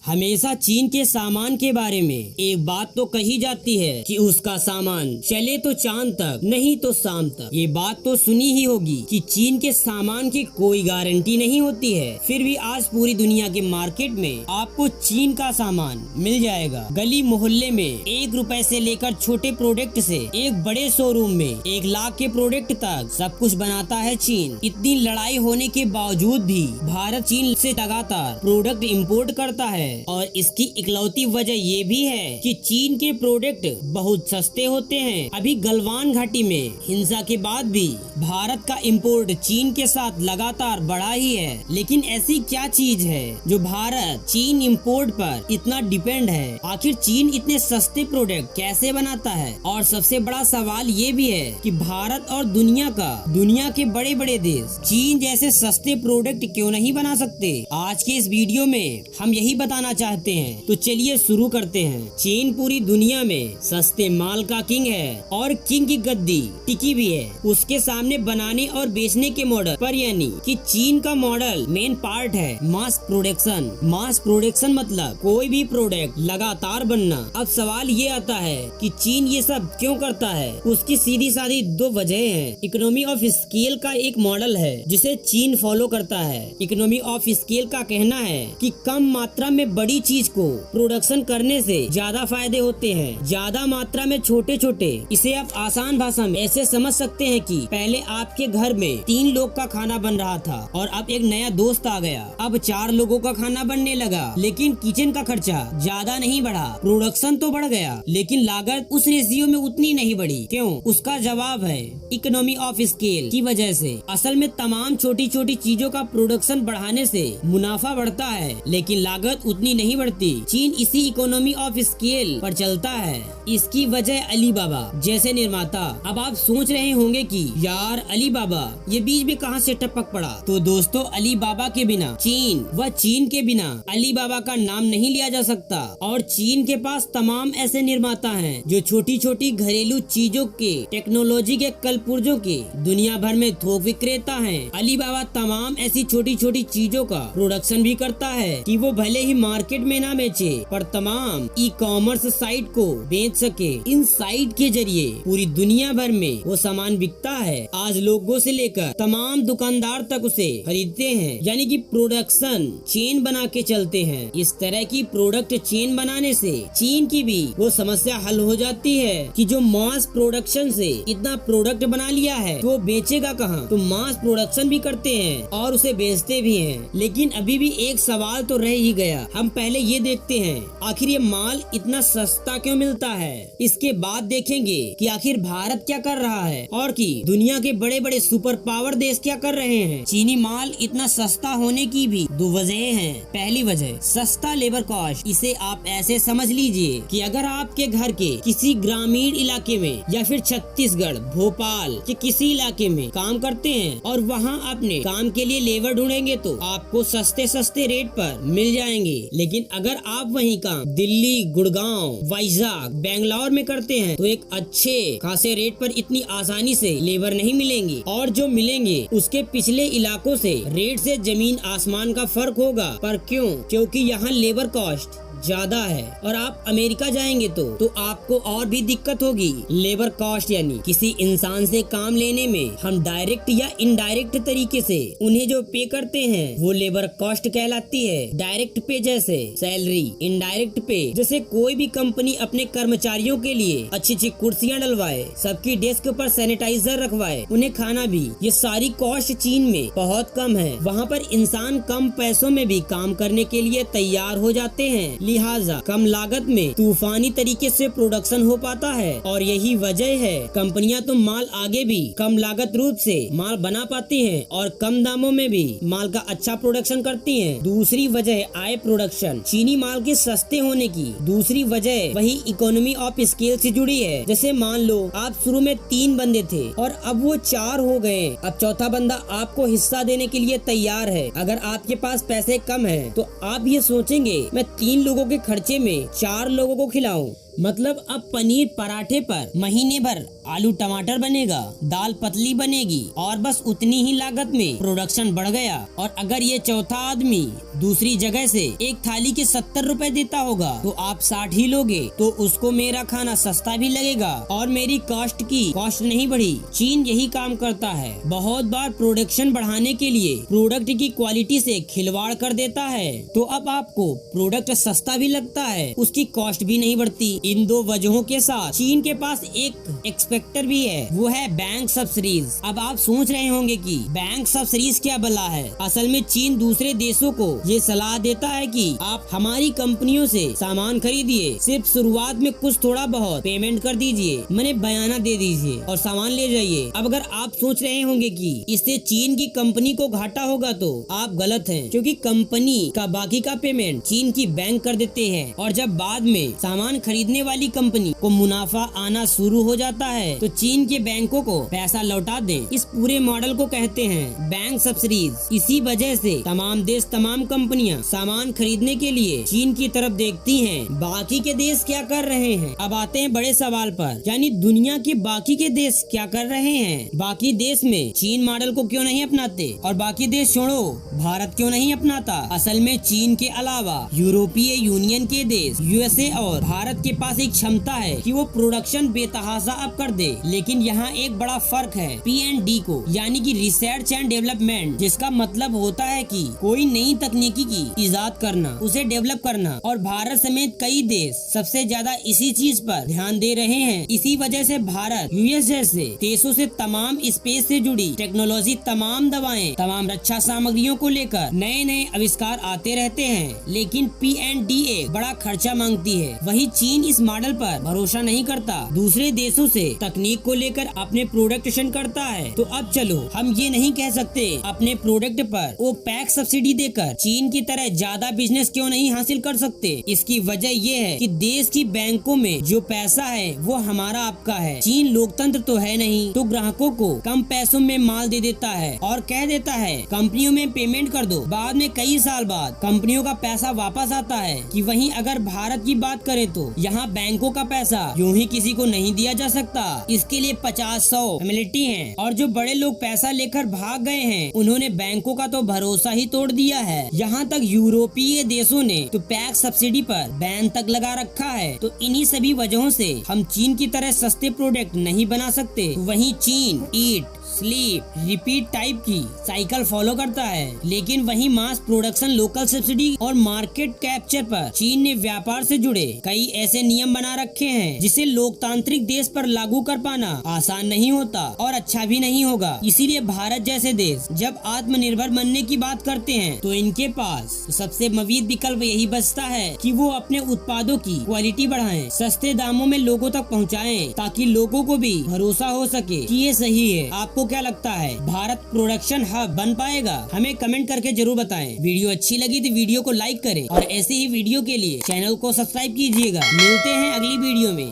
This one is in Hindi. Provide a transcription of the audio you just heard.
हमेशा चीन के सामान के बारे में एक बात तो कही जाती है कि उसका सामान चले तो चांद तक नहीं तो शाम तक। ये बात तो सुनी ही होगी कि चीन के सामान की कोई गारंटी नहीं होती है। फिर भी आज पूरी दुनिया के मार्केट में आपको चीन का सामान मिल जाएगा। गली मोहल्ले में 1 रुपए से लेकर छोटे प्रोडक्ट से एक बड़े शोरूम में 1 लाख के प्रोडक्ट तक सब कुछ बनाता है चीन। इतनी लड़ाई होने के बावजूद भी भारत चीन से लगातार प्रोडक्ट इंपोर्ट करता है और इसकी इकलौती वजह ये भी है कि चीन के प्रोडक्ट बहुत सस्ते होते हैं। अभी गलवान घाटी में हिंसा के बाद भी भारत का इंपोर्ट चीन के साथ लगातार बढ़ा ही है। लेकिन ऐसी क्या चीज है जो भारत चीन इंपोर्ट पर इतना डिपेंड है? आखिर चीन इतने सस्ते प्रोडक्ट कैसे बनाता है? और सबसे बड़ा सवाल ये भी है कि भारत और दुनिया के बड़े बड़े देश चीन जैसे सस्ते प्रोडक्ट क्यों नहीं बना सकते? आज के इस वीडियो में हम यही बताना चाहते हैं, तो चलिए शुरू करते हैं। चीन पूरी दुनिया में सस्ते माल का किंग है और किंग की गद्दी टिकी भी है उसके सामने बनाने और बेचने के मॉडल पर, यानी कि चीन का मॉडल मेन पार्ट है मास प्रोडक्शन। मास प्रोडक्शन मतलब कोई भी प्रोडक्ट लगातार बनना। अब सवाल ये आता है कि चीन ये सब क्यों करता है? उसकी सीधी सादी 2 वजह है। इकोनॉमी ऑफ स्केल का एक मॉडल है जिसे चीन फॉलो करता है। इकोनॉमी ऑफ स्केल का कहना है कि कम मात्रा में बड़ी चीज को प्रोडक्शन करने से ज्यादा फायदे होते हैं। ज्यादा मात्रा में छोटे छोटे, इसे आप आसान भाषा में ऐसे समझ सकते हैं कि पहले आपके घर में 3 लोग का खाना बन रहा था और अब एक नया दोस्त आ गया, अब 4 लोगों का खाना बनने लगा, लेकिन किचन का खर्चा ज्यादा नहीं बढ़ा। प्रोडक्शन तो बढ़ गया लेकिन लागत उस रेशियो में उतनी नहीं बढ़ी। क्यों? उसका जवाब है इकोनॉमी ऑफ स्केल की वजह से। असल में तमाम छोटी छोटी चीजों का प्रोडक्शन बढ़ाने से मुनाफा बढ़ता है लेकिन लागत उतनी नहीं बढ़ती। चीन इसी इकोनॉमी ऑफ स्केल पर चलता है। इसकी वजह अलीबाबा जैसे निर्माता। अब आप सोच रहे होंगे कि यार अलीबाबा ये बीच में कहां से टपक पड़ा? तो दोस्तों, अलीबाबा के बिना चीन व चीन के बिना अलीबाबा का नाम नहीं लिया जा सकता। और चीन के पास तमाम ऐसे निर्माता हैं जो छोटी छोटी घरेलू चीजों के, टेक्नोलॉजी के कलपुर्जों के दुनिया भर में थोक विक्रेता हैं। अलीबाबा तमाम ऐसी छोटी छोटी चीजों का प्रोडक्शन भी करता है कि वो भले ही मार्केट में ना बेचे पर तमाम ई कॉमर्स साइट को बेच सके। इन साइट के जरिए पूरी दुनिया भर में वो सामान बिकता है। आज लोगों से लेकर तमाम दुकानदार तक उसे खरीदते हैं, यानी कि प्रोडक्शन चेन बना के चलते हैं। इस तरह की प्रोडक्ट चेन बनाने से चीन की भी वो समस्या हल हो जाती है कि जो मास प्रोडक्शन से इतना प्रोडक्ट बना लिया है तो वो बेचेगा कहाँ? तो मास प्रोडक्शन भी करते हैं और उसे बेचते भी हैं। लेकिन अभी भी एक सवाल तो रह ही गया। हम पहले ये देखते हैं आखिर ये माल इतना सस्ता क्यों मिलता है। इसके बाद देखेंगे कि आखिर भारत क्या कर रहा है और कि दुनिया के बड़े बड़े सुपर पावर देश क्या कर रहे हैं। चीनी माल इतना सस्ता होने की भी 2 वजह हैं। पहली वजह सस्ता लेबर कॉस्ट। इसे आप ऐसे समझ लीजिए कि अगर आपके घर के किसी ग्रामीण इलाके में या फिर छत्तीसगढ़, भोपाल के किसी इलाके में काम करते हैं और वहाँ अपने काम के लिए लेबर ढूंढेंगे तो आपको सस्ते सस्ते रेट पर मिल जाएंगे। लेकिन अगर आप वही काम दिल्ली, गुड़गांव, वाइजाग, बेंगलोर में करते हैं तो एक अच्छे खासे रेट पर इतनी आसानी से लेबर नहीं मिलेंगी और जो मिलेंगे उसके पिछले इलाकों से रेट से जमीन आसमान का फर्क होगा। पर क्यों? क्योंकि यहाँ लेबर कॉस्ट ज्यादा है। और आप अमेरिका जाएंगे तो आपको और भी दिक्कत होगी। लेबर कॉस्ट यानी किसी इंसान से काम लेने में हम डायरेक्ट या इनडायरेक्ट तरीके से उन्हें जो पे करते हैं वो लेबर कॉस्ट कहलाती है। डायरेक्ट पे जैसे सैलरी, इनडायरेक्ट पे जैसे कोई भी कंपनी अपने कर्मचारियों के लिए अच्छी अच्छी कुर्सियाँ डलवाए, सबकी डेस्क पर सैनिटाइजर रखवाए, उन्हें खाना भी, ये सारी कॉस्ट चीन में बहुत कम है। वहाँ पर इंसान कम पैसों में भी काम करने के लिए तैयार हो जाते हैं, लिहाजा कम लागत में तूफानी तरीके से प्रोडक्शन हो पाता है। और यही वजह है कंपनियां तो माल आगे भी कम लागत रूप से माल बना पाती हैं और कम दामों में भी माल का अच्छा प्रोडक्शन करती हैं। दूसरी वजह आय प्रोडक्शन। चीनी माल के सस्ते होने की दूसरी वजह वही इकोनॉमी ऑफ स्केल से जुड़ी है। जैसे मान लो आप शुरू में 3 बंदे थे और अब वो 4 हो गए। अब चौथा बंदा आपको हिस्सा देने के लिए तैयार है। अगर आपके पास पैसे कम है तो आप ये सोचेंगे मैं 3 लोगों के खर्चे में 4 लोगों को खिलाऊं। मतलब अब पनीर पराठे पर महीने भर आलू टमाटर बनेगा, दाल पतली बनेगी और बस उतनी ही लागत में प्रोडक्शन बढ़ गया। और अगर ये चौथा आदमी दूसरी जगह से एक थाली के 70 रुपए देता होगा तो आप 60 ही लोगे, तो उसको मेरा खाना सस्ता भी लगेगा और मेरी कॉस्ट नहीं बढ़ी। चीन यही काम करता है, बहुत बार प्रोडक्शन बढ़ाने के लिए प्रोडक्ट की क्वालिटी से खिलवाड़ कर देता है, तो अब आपको प्रोडक्ट सस्ता भी लगता है, उसकी कॉस्ट भी नहीं बढ़ती। इन दो वजहों के साथ चीन के पास एक एक्सपेक्टर भी है, वो है बैंक सब्सिडीज। अब आप सोच रहे होंगे कि बैंक सब्सिडीज क्या बला है। असल में चीन दूसरे देशों को ये सलाह देता है कि आप हमारी कंपनियों से सामान खरीदिए, सिर्फ शुरुआत में कुछ थोड़ा बहुत पेमेंट कर दीजिए, मैंने बयाना दे दीजिए और सामान ले जाइए। अब अगर आप सोच रहे होंगे कि इससे चीन की कंपनी को घाटा होगा तो आप गलत हैं, क्योंकि कंपनी का बाकी का पेमेंट चीन की बैंक कर देते हैं और जब बाद में सामान खरीदने वाली कंपनी को मुनाफा आना शुरू हो जाता है तो चीन के बैंकों को पैसा लौटा दें। इस पूरे मॉडल को कहते हैं बैंक सब्सिडीज। इसी वजह से तमाम देश, तमाम कंपनियां सामान खरीदने के लिए चीन की तरफ देखती हैं। बाकी के देश क्या कर रहे हैं? अब आते हैं बड़े सवाल पर, यानी दुनिया के बाकी के देश क्या कर रहे हैं? बाकी देश में चीन मॉडल को क्यों नहीं अपनाते? और बाकी देश छोड़ो, भारत क्यों नहीं अपनाता? असल में चीन के अलावा यूरोपीय यूनियन के देश, यूएसए और भारत के पास एक क्षमता है कि वो प्रोडक्शन बेतहाशा अप कर दे। लेकिन यहाँ एक बड़ा फर्क है P&D को, यानी कि रिसर्च एंड डेवलपमेंट, जिसका मतलब होता है कि कोई नई तकनीकी की इजाद करना, उसे डेवलप करना। और भारत समेत कई देश सबसे ज्यादा इसी चीज पर ध्यान दे रहे हैं। इसी वजह से भारत, यूएस जैसे देशों से तमाम स्पेस से जुड़ी टेक्नोलॉजी, तमाम दवाएं, तमाम रक्षा सामग्रियों को लेकर नए नए आविष्कार आते रहते हैं। लेकिन P&D एक बड़ा खर्चा मांगती है। वही चीन इस मॉडल पर भरोसा नहीं करता, दूसरे देशों से तकनीक को लेकर अपने प्रोडक्शन करता है। तो अब चलो हम ये नहीं कह सकते अपने प्रोडक्ट पर वो पैक सब्सिडी देकर चीन की तरह ज्यादा बिजनेस क्यों नहीं हासिल कर सकते। इसकी वजह ये है कि देश की बैंकों में जो पैसा है वो हमारा आपका है। चीन लोकतंत्र तो है नहीं, तो ग्राहकों को कम पैसों में माल दे देता है और कह देता है कंपनियों में पेमेंट कर दो। बाद में कई साल बाद कंपनियों का पैसा वापस आता है। कि वहीं अगर भारत की बात करें तो यहाँ बैंकों का पैसा यूं ही किसी को नहीं दिया जा सकता। इसके लिए 50-100 फॉर्मेलिटी हैं और जो बड़े लोग पैसा लेकर भाग गए हैं उन्होंने बैंकों का तो भरोसा ही तोड़ दिया है। यहाँ तक यूरोपीय देशों ने तो पैक सब्सिडी पर बैन तक लगा रखा है। तो इन्हीं सभी वजहों से हम चीन की तरह सस्ते प्रोडक्ट नहीं बना सकते। वहीं चीन ईट स्लीप रिपीट टाइप की साइकिल फॉलो करता है, लेकिन वहीं मास प्रोडक्शन, लोकल सब्सिडी और मार्केट कैप्चर पर चीन ने व्यापार से जुड़े कई ऐसे नियम बना रखे हैं जिसे लोकतांत्रिक देश पर लागू कर पाना आसान नहीं होता और अच्छा भी नहीं होगा। इसीलिए भारत जैसे देश जब आत्मनिर्भर बनने की बात करते हैं तो इनके पास सबसे मवीद विकल्प यही बचता है कि वो अपने उत्पादों की क्वालिटी बढ़ाएं, सस्ते दामों में लोगों तक पहुंचाएं, ताकि लोगों को भी भरोसा हो सके कि ये सही है। आपको क्या लगता है, भारत प्रोडक्शन हब बन पाएगा? हमें कमेंट करके जरूर बताएं। वीडियो अच्छी लगी तो वीडियो को लाइक करें और ऐसे ही वीडियो के लिए चैनल को सब्सक्राइब कीजिएगा। मिलते हैं अगली वीडियो में।